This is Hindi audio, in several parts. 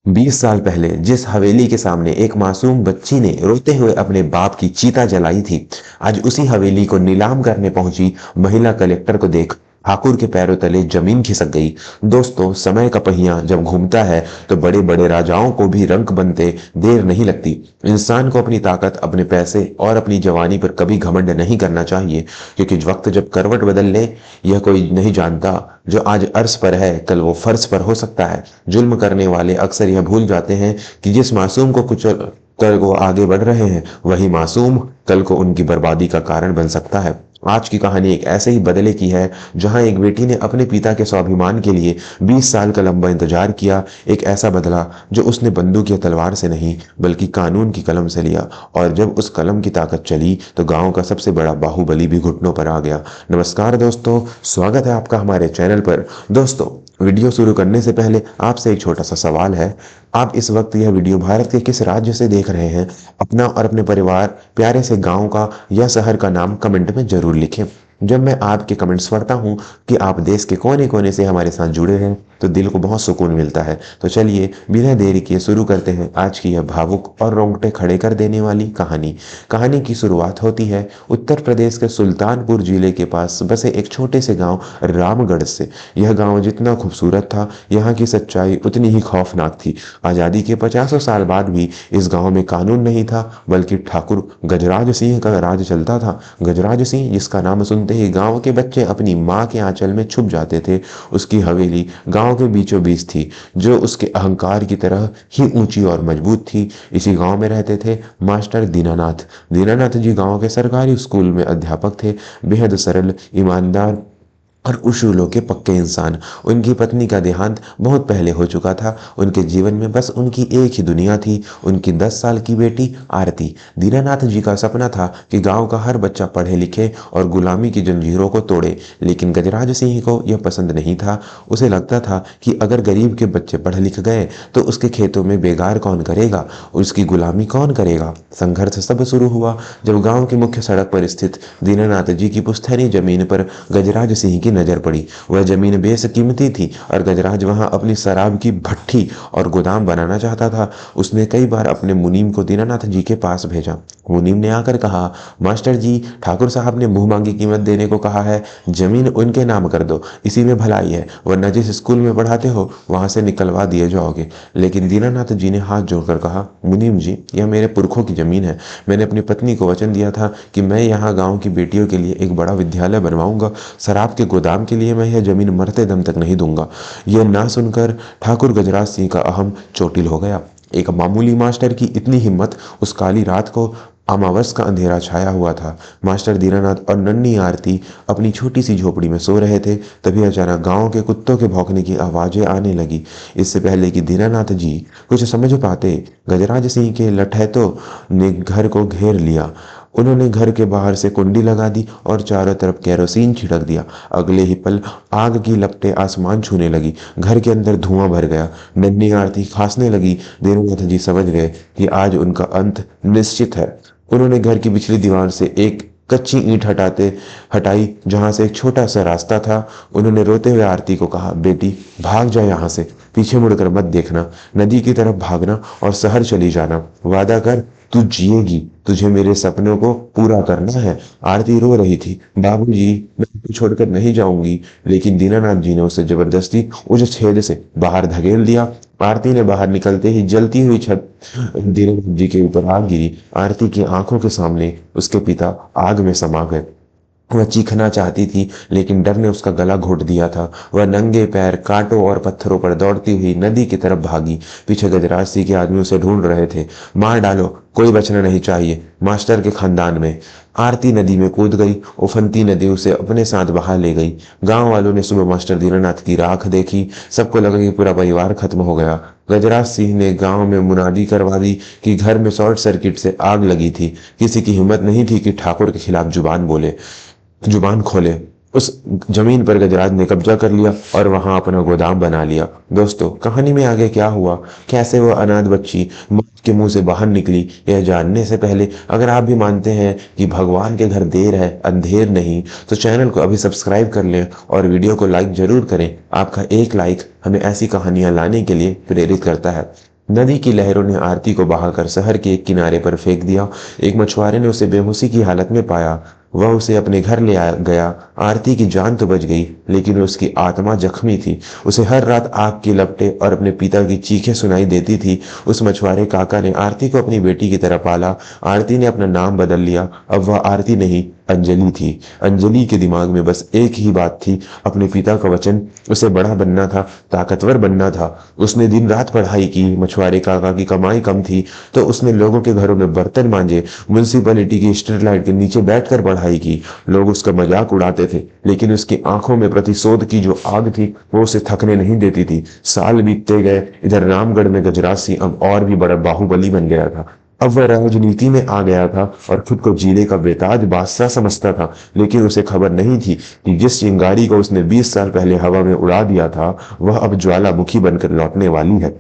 20 साल पहले जिस हवेली के सामने एक मासूम बच्ची ने रोते हुए अपने बाप की चीता जलाई थी, आज उसी हवेली को नीलाम करने पहुंची महिला कलेक्टर को देख ठाकुर के पैरों तले जमीन खिसक गई। दोस्तों, समय का पहिया जब घूमता है तो बड़े बड़े राजाओं को भी रंक बनते देर नहीं लगती। इंसान को अपनी ताकत, अपने पैसे और अपनी जवानी पर कभी घमंड नहीं करना चाहिए, क्योंकि वक्त जब करवट बदल ले, यह कोई नहीं जानता। जो आज अर्श पर है, कल वो फर्श पर हो सकता है। जुल्म करने वाले अक्सर यह भूल जाते हैं कि जिस मासूम को कुचल कर वो आगे बढ़ रहे हैं, वही मासूम कल को उनकी बर्बादी का कारण बन सकता है। आज की कहानी एक ऐसे ही बदले की है, जहां एक बेटी ने अपने पिता के स्वाभिमान के लिए 20 साल का लंबा इंतजार किया। एक ऐसा बदला जो उसने बंदूक या तलवार से नहीं, बल्कि कानून की कलम से लिया। और जब उस कलम की ताकत चली तो गांव का सबसे बड़ा बाहुबली भी घुटनों पर आ गया। नमस्कार दोस्तों, स्वागत है आपका हमारे चैनल पर। दोस्तों, वीडियो शुरू करने से पहले आपसे एक छोटा सा सवाल है। आप इस वक्त यह वीडियो भारत के किस राज्य से देख रहे हैं? अपना और अपने परिवार, प्यारे से गांव का या शहर का नाम कमेंट में जरूर लिखें। जब मैं आपके कमेंट्स पढ़ता हूं कि आप देश के कोने कोने से हमारे साथ जुड़े हैं, तो दिल को बहुत सुकून मिलता है। तो चलिए बिना देरी किए शुरू करते हैं आज की यह भावुक और रोंगटे खड़े कर देने वाली कहानी। कहानी की शुरुआत होती है उत्तर प्रदेश के सुल्तानपुर जिले के पास बसे एक छोटे से गांव रामगढ़ से। यह गांव जितना खूबसूरत था, यहाँ की सच्चाई उतनी ही खौफनाक थी। आजादी के 50 साल बाद भी इस गांव में कानून नहीं था, बल्कि ठाकुर गजराज सिंह का राज चलता था। गजराज सिंह, जिसका नाम सुनते ही गांव के बच्चे अपनी माँ के आंचल में छुप जाते थे। उसकी हवेली गांव के बीचों बीच थी, जो उसके अहंकार की तरह ही ऊंची और मजबूत थी। इसी गांव में रहते थे मास्टर दीनानाथ। दीनानाथ जी गांव के सरकारी स्कूल में अध्यापक थे। बेहद सरल, ईमानदार और उसूलों के पक्के इंसान। उनकी पत्नी का देहांत बहुत पहले हो चुका था। उनके जीवन में बस उनकी एक ही दुनिया थी, उनकी 10 साल की बेटी आरती। दीनानाथ जी का सपना था कि गांव का हर बच्चा पढ़े लिखे और गुलामी की जंजीरों को तोड़े, लेकिन गजराज सिंह को यह पसंद नहीं था। उसे लगता था कि अगर गरीब के बच्चे पढ़ लिख गए तो उसके खेतों में बेगार कौन करेगा, उसकी गुलामी कौन करेगा। संघर्ष तब शुरू हुआ जब गांव की मुख्य सड़क पर स्थित दीनानाथ जी की पुश्तैनी जमीन पर गजराज सिंह की नजर पड़ी। वह जमीन बेशकीमती थी और गजराज वहां अपनी शराब की भट्ठी और गोदाम बनाना चाहता था। उसने कई बार अपने मुनीम को दीनानाथ जी के पास भेजा। मुनीम ने आकर कहा, मास्टर जी, ठाकुर साहब ने मुंह मांगी कीमत देने को कहा है, जमीन उनके नाम कर दो, इसी में भलाई है, वरना जिस स्कूल में पढ़ाते हो वहां से निकलवा दिए जाओगे। लेकिन दीनानाथ जी ने हाथ जोड़कर कहा, मुनीम जी, यह मेरे पुरखों की जमीन है। मैंने अपनी पत्नी को वचन दिया था कि मैं यहाँ गांव की बेटियों के लिए एक बड़ा विद्यालय बनवाऊंगा। शराब के गोदाम के लिए मैं यह जमीन मरते दम तक नहीं दूंगा। यह ना सुनकर ठाकुर गजराज सिंह का अहम चोटिल हो गया। एक मामूली मास्टर की इतनी हिम्मत। उस काली रात को अमावस का अंधेरा छाया हुआ था। मास्टर दीनानाथ और नन्ही आरती अपनी छोटी सी झोपड़ी में सो रहे थे। तभी अचानक गांव के कुत्तों के भौंकने की आवाजें आने लगी। इससे पहले कि दीनानाथ जी कुछ समझ पाते, गजराज सिंह के लठैतों ने घर को घेर लिया। उन्होंने घर के बाहर से कुंडी लगा दी और चारों तरफ केरोसिन छिड़क दिया। अगले ही पल आग की लपटें आसमान छूने लगी। घर के अंदर धुआं भर गया। नन्ही आरती खांसने लगी। दीनानाथ जी समझ गए कि आज उनका अंत निश्चित है। उन्होंने घर की पिछली दीवार से एक कच्ची ईंट हटाई, जहां से एक छोटा सा रास्ता था। उन्होंने रोते हुए आरती को कहा, बेटी, भाग जा यहाँ से, पीछे मुड़कर मत देखना, नदी की तरफ भागना और शहर चली जाना। वादा कर, तू जिएगी, तुझे मेरे सपनों को पूरा करना है। आरती रो रही थी, बाबूजी, मैं आपको छोड़कर नहीं जाऊंगी। लेकिन दीनानाथ जी ने उसे जबरदस्ती उस छेद से बाहर धकेल दिया। आरती ने बाहर निकलते ही जलती हुई छत दीनानाथ जी के ऊपर आग गिरी। आरती की आंखों के सामने उसके पिता आग में समा गए। वह चीखना चाहती थी, लेकिन डर ने उसका गला घोट दिया था। वह नंगे पैर कांटों और पत्थरों पर दौड़ती हुई नदी की तरफ भागी। पीछे गजराज सिंह के आदमी उसे ढूंढ रहे थे। मार डालो, कोई बचना नहीं चाहिए, मास्टर के खानदान में। आरती नदी में कूद गई। उफनती नदी उसे अपने साथ बहा ले गई। गांव वालों ने सुबह मास्टर दीनानाथ की राख देखी। सबको लगा कि पूरा परिवार खत्म हो गया। गजराज सिंह ने गांव में मुनादी करवा दी कि घर में शॉर्ट सर्किट से आग लगी थी। किसी की हिम्मत नहीं थी कि ठाकुर के खिलाफ जुबान खोले। उस जमीन पर गजराज ने कब्जा कर लिया और वहां अपना गोदाम बना लिया। दोस्तों, कहानी में आगे क्या हुआ, कैसे वो अनाथ बच्ची मौत के मुंह से बाहर निकली, यह जानने से पहले अगर आप भी मानते हैं कि भगवान के घर देर है अंधेर नहीं, तो चैनल को अभी सब्सक्राइब कर लें और वीडियो को लाइक जरूर करें। आपका एक लाइक हमें ऐसी कहानियां लाने के लिए प्रेरित करता है। नदी की लहरों ने आरती को बहाकर शहर के एक किनारे पर फेंक दिया। एक मछुआरे ने उसे बेहोशी की हालत में पाया। वह उसे अपने घर ले गया। आरती की जान तो बच गई, लेकिन उसकी आत्मा जख्मी थी। उसे हर रात आग की लपटें और अपने पिता की चीखें सुनाई देती थी। उस मछुआरे काका ने आरती को अपनी बेटी की तरह पाला। आरती ने अपना नाम बदल लिया। अब वह आरती नहीं, अंजलि थी। अंजलि के दिमाग में बस एक ही बात थी, अपने पिता का वचन। उसे बड़ा बनना था, ताकतवर बनना था। उसने दिन रात पढ़ाई की। मछुआरे काका की कमाई कम थी, तो उसने लोगों के घरों में बर्तन मांजे, म्युनिसिपैलिटी की स्ट्रीट लाइट के नीचे बैठकर पढ़ाई की। लोग उसका मजाक उड़ाते थे, लेकिन उसकी आंखों में प्रतिशोध की जो आग थी वो उसे थकने नहीं देती थी। साल बीतते गए। इधर रामगढ़ में गजराज सिंह अब और भी बड़ा बाहुबली बन गया था। अब वह राजनीति में आ गया था और खुद को जिले का बेताज बादशाह समझता था। लेकिन उसे खबर नहीं थी कि जिस चिंगारी को उसने 20 साल पहले हवा में उड़ा दिया था, वह अब ज्वालामुखी बनकर लौटने वाली है।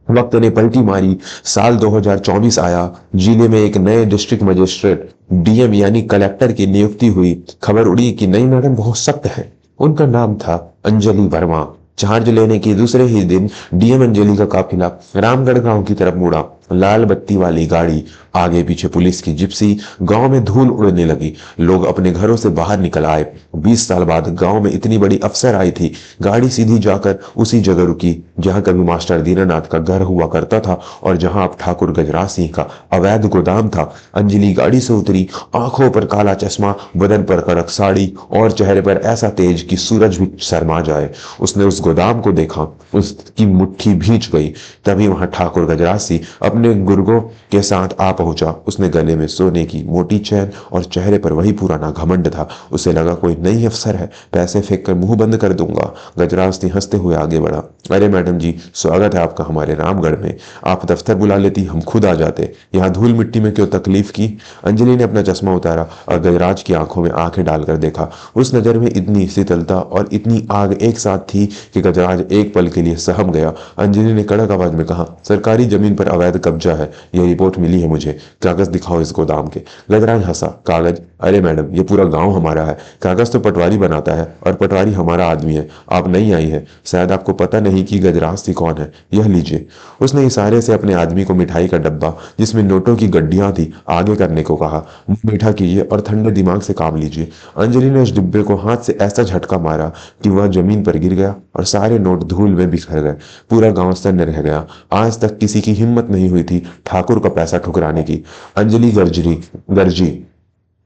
वक्त ने पलटी मारी। साल 2024 आया। जिले में एक नए डिस्ट्रिक्ट मजिस्ट्रेट, डीएम यानी कलेक्टर की नियुक्ति हुई। खबर उड़ी कि नई मैडम बहुत सख्त है। उनका नाम था अंजलि वर्मा। चार्ज लेने के दूसरे ही दिन डीएम अंजलि का काफिला रामगढ़ गांव की तरफ मुड़ा। लाल बत्ती वाली गाड़ी, आगे पीछे पुलिस की जिप्सी। गांव में धूल उड़ने लगी। लोग अपने घरों से बाहर निकल आए। 20 साल बाद गांव में इतनी बड़ी अफसर आई थी। गाड़ी सीधी जाकर उसी जगह रुकी जहां कभी मास्टर दीनानाथ का घर हुआ करता था और जहां अब ठाकुर गजराज सिंह का अवैध गोदाम था। अंजलि गाड़ी से उतरी। आंखों पर काला चश्मा, बदन पर कड़क साड़ी और चेहरे पर ऐसा तेज कि सूरज भी शर्मा जाए। उसने उस गोदाम को देखा। उसकी मुट्ठी भींच गई। तभी वहां ठाकुर गजराज सिंह अपने गुर्गों के साथ आ पहुंचा। उसने गले में सोने की मोटी चैन और चेहरे पर वही पुराना घमंड था। उसे लगा कोई नई अफसर है, पैसे फेंक कर मुंह बंद कर दूंगा। गजराज सिंह हंसते हुए आगे बढ़ा। अरे मैडम जी, स्वागत है आपका हमारे रामगढ़ में। आप दफ्तर बुला लेती, हम खुद आ जाते। यहाँ धूल मिट्टी में क्यों तकलीफ की। अंजलि ने अपना चश्मा उतारा और गजराज की आंखों में आंखें डालकर देखा। उस नजर में इतनी शीतलता और इतनी आग एक साथ थी कि गजराज एक पल के लिए सहम गया। अंजलि ने कड़क आवाज में कहा, सरकारी जमीन पर अवैध कब्जा है, यह रिपोर्ट मिली है मुझे। कागज दिखाओ इस गोदाम के। गजराज हंसा। कागज? अरे मैडम, ये पूरा गांव हमारा है। कागज तो पटवारी बनाता है और पटवारी हमारा आदमी है। आप नई आई है, शायद आपको पता नहीं कि गजराज सिंह कौन है। यह लीजिए। उसने इशारे से अपने आदमी को मिठाई का डब्बा, जिसमें नोटों की गड्डियां थी, आगे करने को कहा। मुंह मीठा कीजिए और ठंडे दिमाग से काम लीजिए। अंजलि ने उस डिब्बे को हाथ से ऐसा झटका मारा कि वह जमीन पर गिर गया और सारे नोट धूल में बिखर गए। पूरा गांव सन्न रह गया। आज तक किसी की हिम्मत नहीं हुई थी ठाकुर का पैसा ठुकराने की। अंजलि गर्जी,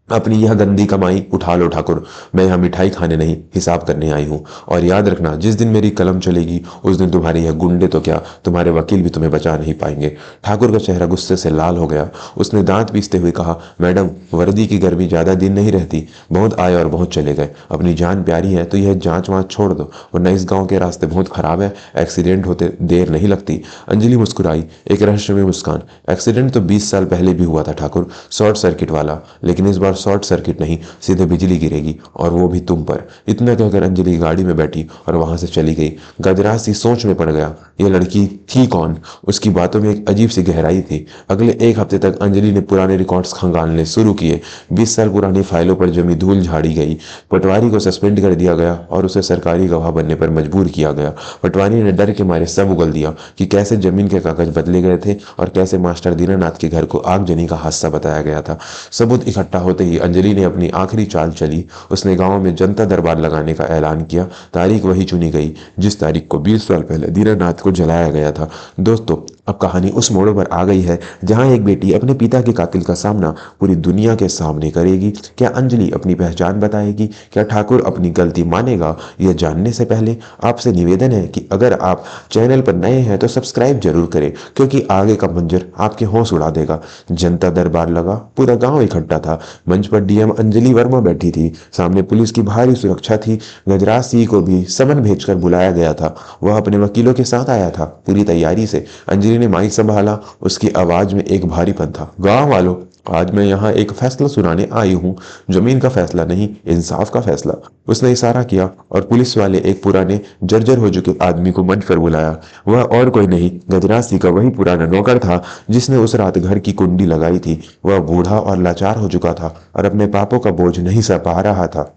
अपनी यह गंदी कमाई उठा लो ठाकुर। मैं यहाँ मिठाई खाने नहीं, हिसाब करने आई हूँ। और याद रखना, जिस दिन मेरी कलम चलेगी उस दिन तुम्हारे यह गुंडे तो क्या, तुम्हारे वकील भी तुम्हें बचा नहीं पाएंगे। ठाकुर का चेहरा गुस्से से लाल हो गया। उसने दांत पीसते हुए कहा, मैडम, वर्दी की गर्मी ज्यादा दिन नहीं रहती। बहुत आए और बहुत चले गए। अपनी जान प्यारी है तो यह जांच वाँच छोड़ दो, वरना इस गाँव के रास्ते बहुत खराब है। एक्सीडेंट होते देर नहीं लगती। अंजलि मुस्कुराई, एक रहस्यमय मुस्कान। एक्सीडेंट तो 20 साल पहले भी हुआ था ठाकुर, शॉर्ट सर्किट वाला। लेकिन इस बार शॉर्ट सर्किट नहीं, सीधे बिजली गिरेगी, और वो भी तुम पर। इतना कहकर अंजलि गाड़ी में बैठी और वहां से चली गई। गजराज सी सोच में पड़ गया। ये लड़की थी कौन? उसकी बातों में एक अजीब सी गहराई थी। अगले एक हफ्ते तक अंजलि ने पुराने रिकॉर्ड्स खंगालने शुरू किए। 20 साल पुरानी फाइलों पर जमी धूल झाड़ी गई। पटवारी को सस्पेंड कर दिया गया और उसे सरकारी गवाह बनने पर मजबूर किया गया। पटवारी ने डर के मारे सब उगल दिया कि कैसे जमीन के कागज बदले गए थे और कैसे मास्टर दीनानाथ के घर को आगजनी का हादसा बताया गया था। सबूत इकट्ठा होते ही अंजलि ने अपनी आखिरी चाल चली। उसने गांव में जनता दरबार लगाने का ऐलान किया। तारीख वही चुनी गई जिस तारीख को 20 साल पहले दीनानाथ को जलाया गया था। दोस्तों, अब कहानी उस मोड़ पर आ गई है जहां एक बेटी अपने पिता के कातिल का सामना पूरी दुनिया के सामने करेगी। क्या अंजलि अपनी पहचान बताएगी? क्या ठाकुर अपनी गलती मानेगा? यह जानने से पहले आपसे निवेदन है कि अगर आप चैनल पर नए हैं तो सब्सक्राइब जरूर करें, क्योंकि आगे का मंजर आपके होश उड़ा देगा। जनता दरबार लगा, पूरा गांव इकट्ठा था। मंच पर डीएम अंजलि वर्मा बैठी थी। सामने पुलिस की भारी सुरक्षा थी। गजराज सिंह को भी समन भेजकर बुलाया गया था। वह अपने वकीलों के साथ आया था, पूरी तैयारी से। अंजलि ने माइक संभाला। उसकी आवाज में एक भारीपन था। गांव वालों, आज मैं यहाँ एक फैसला सुनाने आई हूँ। जमीन का फैसला नहीं, इंसाफ का फैसला। उसने इशारा किया और पुलिस वाले एक पुराने जर्जर हो चुके आदमी को मंच पर बुलाया। वह और कोई नहीं, गजराज सिंह का वही पुराना नौकर था जिसने उस रात घर की कुंडी लगाई थी। वह बूढ़ा और लाचार हो चुका था और अपने पापों का बोझ नहीं सह पा रहा था।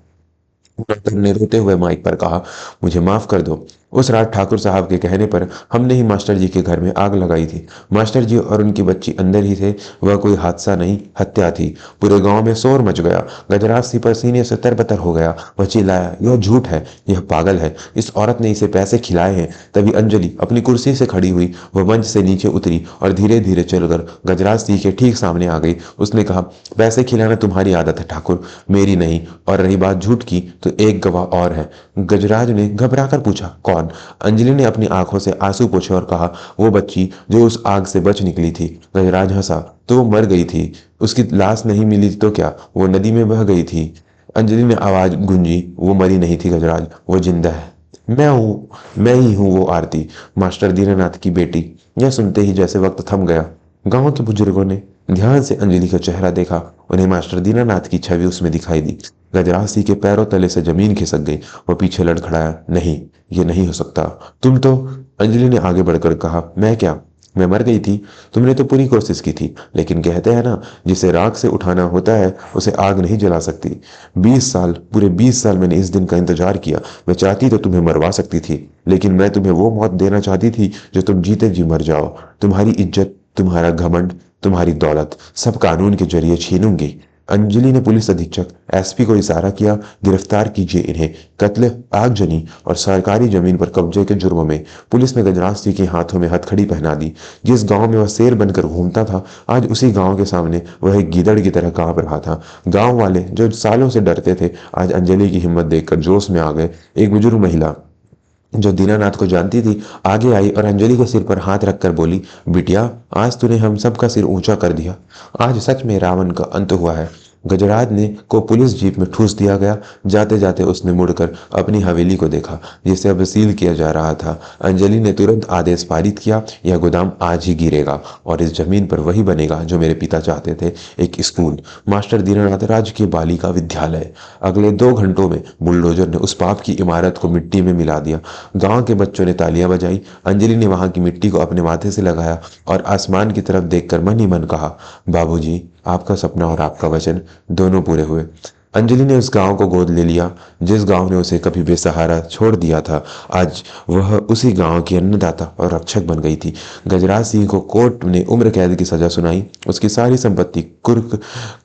डॉक्टर ने रोते हुए माइक पर कहा, मुझे माफ कर दो। उस रात ठाकुर साहब के कहने पर हमने ही मास्टर जी के घर में आग लगाई थी। मास्टर जी और उनकी बच्ची अंदर ही थे। वह कोई हादसा नहीं, हत्या थी। पूरे गांव में शोर मच गया। गजराज सिंह पसीने से तरबतर हो गया। वह चिल्लाया, यह झूठ है, यह पागल है, इस औरत ने इसे पैसे खिलाए हैं। तभी अंजलि अपनी कुर्सी से खड़ी हुई, वह मंच से नीचे उतरी और धीरे धीरे चलकर गजराज सिंह के ठीक सामने आ गई। उसने कहा, पैसे खिलाना तुम्हारी आदत है ठाकुर, मेरी नहीं। और रही बात झूठ की तो एक गवाह और है। गजराज ने घबरा कर पूछा, कौन? अंजलि ने अपनी आंखों से आंसू पोंछे और कहा, वो बच्ची जो उस आग से बच निकली थी। गजराज हंसा, तो वो मर गई थी। उसकी लाश नहीं मिली तो क्या, वो नदी में बह गई थी। अंजलि ने आवाज गूंजी, वो मरी नहीं थी गजराज, वो जिंदा है। मैं ही हूं वो आरती, मास्टर दीनानाथ की बेटी। यह सुनते ही जैसे वक्त थम गया। गांव के बुजुर्गों ने ध्यान से अंजलि का चेहरा देखा। उन्हें मास्टर दीनानाथ की छवि उसमें दिखाई दी। गजराज सिंह के पैरों तले से जमीन खिसक गई। वो पीछे लड़खड़ाया, नहीं, ये नहीं हो सकता। तुम तो, अंजलि ने आगे बढ़कर कहा, मैं क्या, मैं मर गई थी? तुमने तो पूरी कोशिश की थी, लेकिन कहते हैं ना, जिसे राख से उठाना होता है उसे आग नहीं जला सकती। 20 साल, पूरे 20 साल मैंने इस दिन का इंतजार किया। मैं चाहती तो तुम्हें मरवा सकती थी, लेकिन मैं तुम्हें वो मौत देना चाहती थी जो तुम जीते जी मर जाओ। तुम्हारी इज्जत, तुम्हारा घमंड, तुम्हारी दौलत सब कानून के जरिए छीनूंगी। अंजलि ने पुलिस अधीक्षक एसपी को इशारा किया, गिरफ्तार कीजिए इन्हें, कत्ल, आगजनी और सरकारी जमीन पर कब्जे के जुर्म में। पुलिस ने गजराज सिंह के हाथों में हथकड़ी पहना दी। जिस गांव में वह शेर बनकर घूमता था, आज उसी गांव के सामने वह एक गीदड़ की तरह कांप रहा था। गांव वाले जो सालों से डरते थे, आज अंजलि की हिम्मत देखकर जोश में आ गए। एक बुजुर्ग महिला जो दीनानाथ को जानती थी आगे आई और अंजलि के सिर पर हाथ रखकर बोली, बिटिया, आज तूने हम सब का सिर ऊंचा कर दिया। आज सच में रावण का अंत हुआ है। गजराज ने को पुलिस जीप में ठूस दिया गया। जाते जाते उसने मुड़कर अपनी हवेली को देखा, जिसे अब सील किया जा रहा था। अंजलि ने तुरंत आदेश पारित किया, यह गोदाम आज ही गिरेगा और इस जमीन पर वही बनेगा जो मेरे पिता चाहते थे, एक स्कूल, मास्टर दीनानाथ राजकीय बालिका विद्यालय। अगले 2 घंटों में बुलडोजर ने उस पाप की इमारत को मिट्टी में मिला दिया। गांव के बच्चों ने तालियां बजाई। अंजलि ने वहां की मिट्टी को अपने माथे से लगाया और आसमान की तरफ देखकर मन ही मन कहा, बाबूजी, आपका सपना और आपका वचन दोनों पूरे हुए। अंजलि ने उस गांव को गोद ले लिया। जिस गांव ने उसे कभी बेसहारा छोड़ दिया था, आज वह उसी गांव की अन्नदाता और रक्षक बन गई थी। गजराज सिंह को कोर्ट ने उम्र कैद की सजा सुनाई। उसकी सारी संपत्ति कुर्क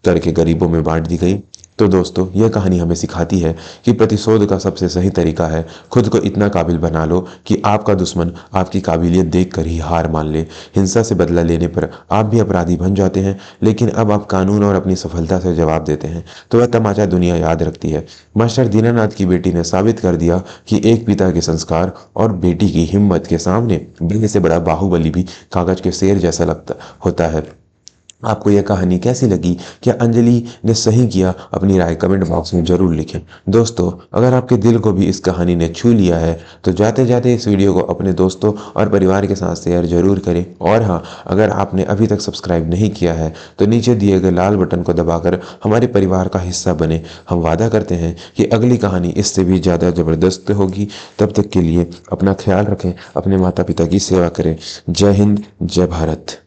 करके गरीबों में बांट दी गई। तो दोस्तों, यह कहानी हमें सिखाती है कि प्रतिशोध का सबसे सही तरीका है खुद को इतना काबिल बना लो कि आपका दुश्मन आपकी काबिलियत देखकर ही हार मान ले। हिंसा से बदला लेने पर आप भी अपराधी बन जाते हैं, लेकिन अब आप कानून और अपनी सफलता से जवाब देते हैं तो वह तमाचा दुनिया याद रखती है। मास्टर दीनानाथ की बेटी ने साबित कर दिया कि एक पिता के संस्कार और बेटी की हिम्मत के सामने बड़े से बड़ा बाहुबली भी कागज के शेर जैसा लगता होता है। आपको यह कहानी कैसी लगी? क्या अंजलि ने सही किया? अपनी राय कमेंट बॉक्स में जरूर लिखें। दोस्तों, अगर आपके दिल को भी इस कहानी ने छू लिया है तो जाते जाते इस वीडियो को अपने दोस्तों और परिवार के साथ शेयर जरूर करें। और हाँ, अगर आपने अभी तक सब्सक्राइब नहीं किया है तो नीचे दिए गए लाल बटन को दबाकर हमारे परिवार का हिस्सा बने। हम वादा करते हैं कि अगली कहानी इससे भी ज़्यादा ज़बरदस्त होगी। तब तक के लिए अपना ख्याल रखें, अपने माता पिता की सेवा करें। जय हिंद, जय भारत।